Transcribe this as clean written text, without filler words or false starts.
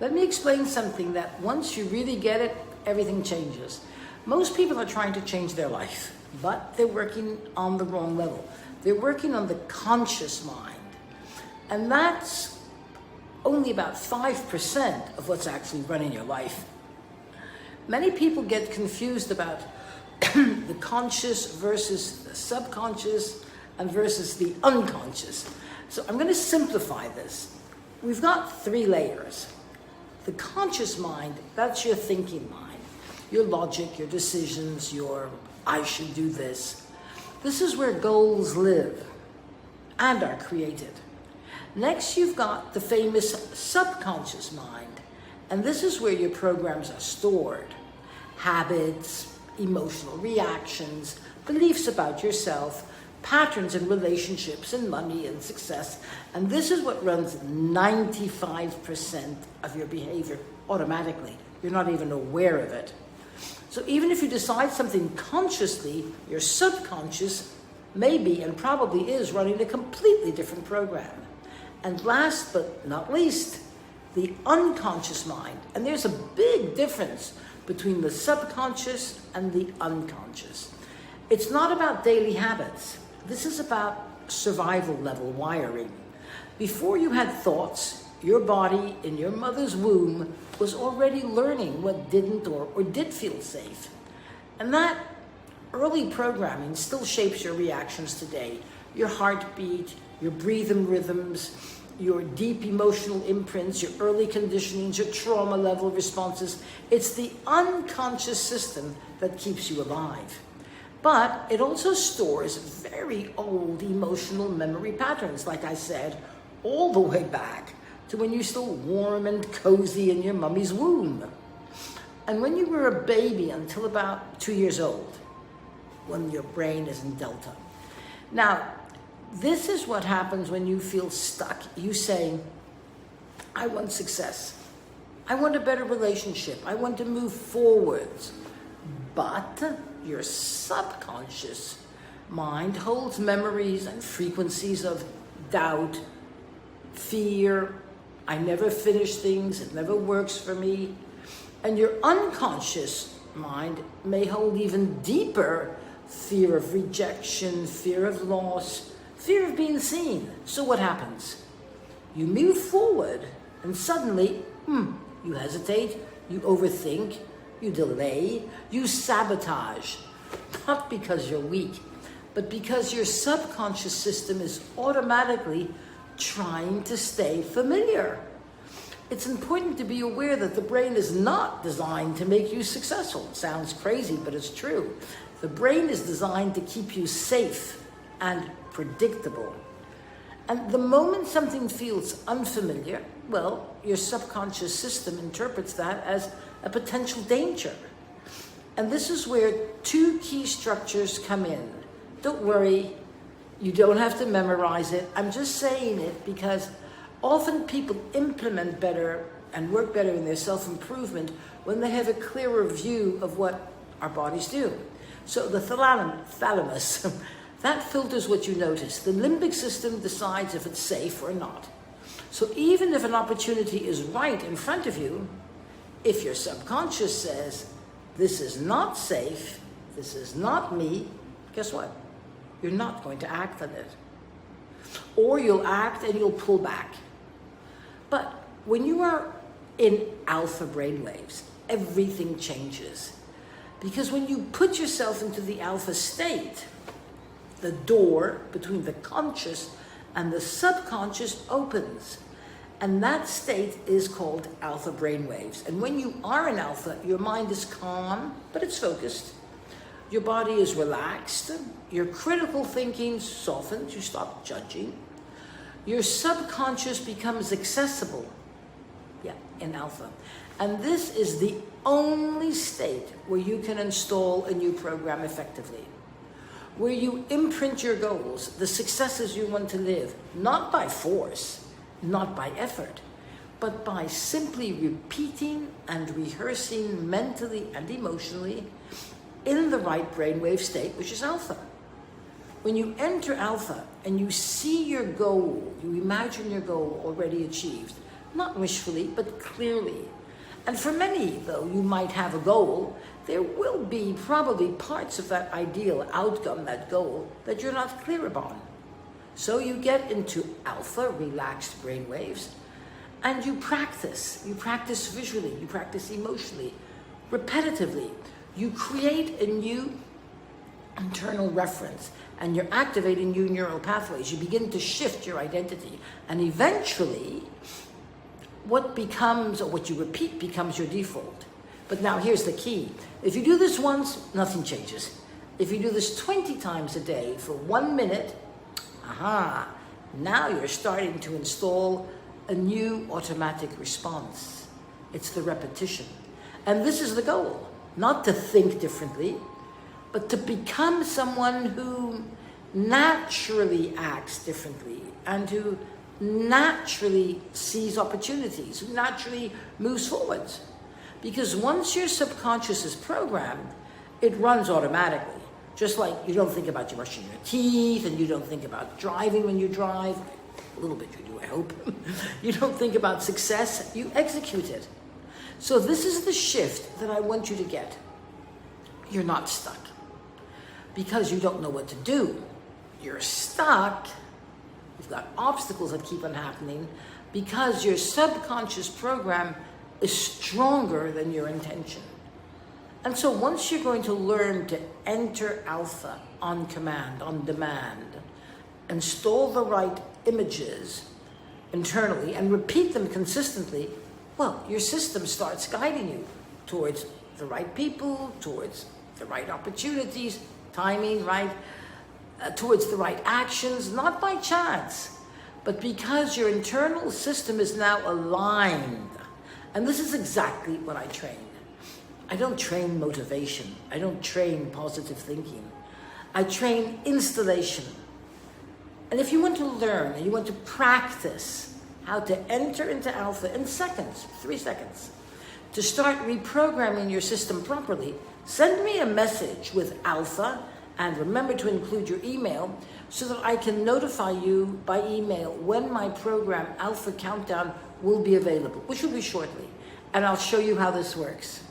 Let me explain something that once you really get it, everything changes. Most people are trying to change their life, but they're working on the wrong level. They're working on the conscious mind. And that's only about 5% of what's actually running your life. Many people get confused about the conscious versus the subconscious and versus the unconscious. So I'm going to simplify this. We've got 3 layers. The conscious mind, that's your thinking mind, your logic, your decisions, your I should do this. This is where goals live and are created. Next, you've got the famous subconscious mind, and this is where your programs are stored. Habits, emotional reactions, beliefs about yourself, patterns in relationships and money and success, and this is what runs 95% of your behavior automatically. You're not even aware of it. So even if you decide something consciously, your subconscious may be and probably is running a completely different program. And last but not least, the unconscious mind. And there's a big difference between the subconscious and the unconscious. It's not about daily habits. This is about survival level wiring. Before you had thoughts, your body in your mother's womb was already learning what didn't or did feel safe. And that early programming still shapes your reactions today. Your heartbeat, your breathing rhythms, your deep emotional imprints, your early conditionings, your trauma level responses. It's the unconscious system that keeps you alive. But it also stores very old emotional memory patterns, like I said, all the way back to when you're still warm and cozy in your mummy's womb. And when you were a baby until about 2 years old, when your brain is in delta. Now, this is what happens when you feel stuck. You say, I want success. I want a better relationship. I want to move forwards. But your subconscious mind holds memories and frequencies of doubt, fear, I never finish things, it never works for me. And your unconscious mind may hold even deeper fear of rejection, fear of loss, fear of being seen. So what happens? You move forward and suddenly, you hesitate, you overthink, you delay, you sabotage. Not because you're weak, but because your subconscious system is automatically trying to stay familiar. It's important to be aware that the brain is not designed to make you successful. It sounds crazy, but it's true. The brain is designed to keep you safe and predictable. And the moment something feels unfamiliar, well, your subconscious system interprets that as a potential danger. And this is where 2 key structures come in. Don't worry, you don't have to memorize it. I'm just saying it because often people implement better and work better in their self-improvement when they have a clearer view of what our bodies do. So the thalamus, that filters what you notice. The limbic system decides if it's safe or not. So even if an opportunity is right in front of you, if your subconscious says, this is not safe, this is not me, guess what? You're not going to act on it. Or you'll act and you'll pull back. But when you are in alpha brainwaves, everything changes. Because when you put yourself into the alpha state, the door between the conscious and the subconscious opens. And that state is called alpha brainwaves. And when you are in alpha, your mind is calm, but it's focused. Your body is relaxed. Your critical thinking softens. You stop judging. Your subconscious becomes accessible. In alpha. And this is the only state where you can install a new program effectively. Where you imprint your goals, the successes you want to live, not by force, not by effort, but by simply repeating and rehearsing mentally and emotionally in the right brainwave state, which is alpha. When you enter alpha and you see your goal, you imagine your goal already achieved, not wishfully, but clearly. And for many, though you might have a goal, there will be probably parts of that ideal outcome, that goal, that you're not clear upon. So you get into alpha, relaxed brainwaves, and you practice. You practice visually, you practice emotionally, repetitively. You create a new internal reference, and you're activating new neural pathways. You begin to shift your identity, and eventually what becomes, or what you repeat, becomes your default. But now here's the key. If you do this once, nothing changes. If you do this 20 times a day for 1 minute, now you're starting to install a new automatic response. It's the repetition. And this is the goal, not to think differently, but to become someone who naturally acts differently and who naturally sees opportunities, who naturally moves forwards. Because once your subconscious is programmed, it runs automatically. Just like you don't think about you brushing your teeth, and you don't think about driving when you drive. A little bit you do, I hope. You don't think about success, you execute it. So this is the shift that I want you to get. You're not stuck because you don't know what to do. You're stuck, you've got obstacles that keep on happening because your subconscious program is stronger than your intention. And so once you're going to learn to enter alpha on command, on demand, install the right images internally and repeat them consistently, well, your system starts guiding you towards the right people, towards the right opportunities, timing, right, towards the right actions, not by chance, but because your internal system is now aligned. And this is exactly what I train. I don't train motivation. I don't train positive thinking. I train installation. And if you want to learn and you want to practice how to enter into alpha in seconds, 3 seconds, to start reprogramming your system properly, send me a message with alpha, and remember to include your email so that I can notify you by email when my program Alpha Countdown will be available, which will be shortly. And I'll show you how this works.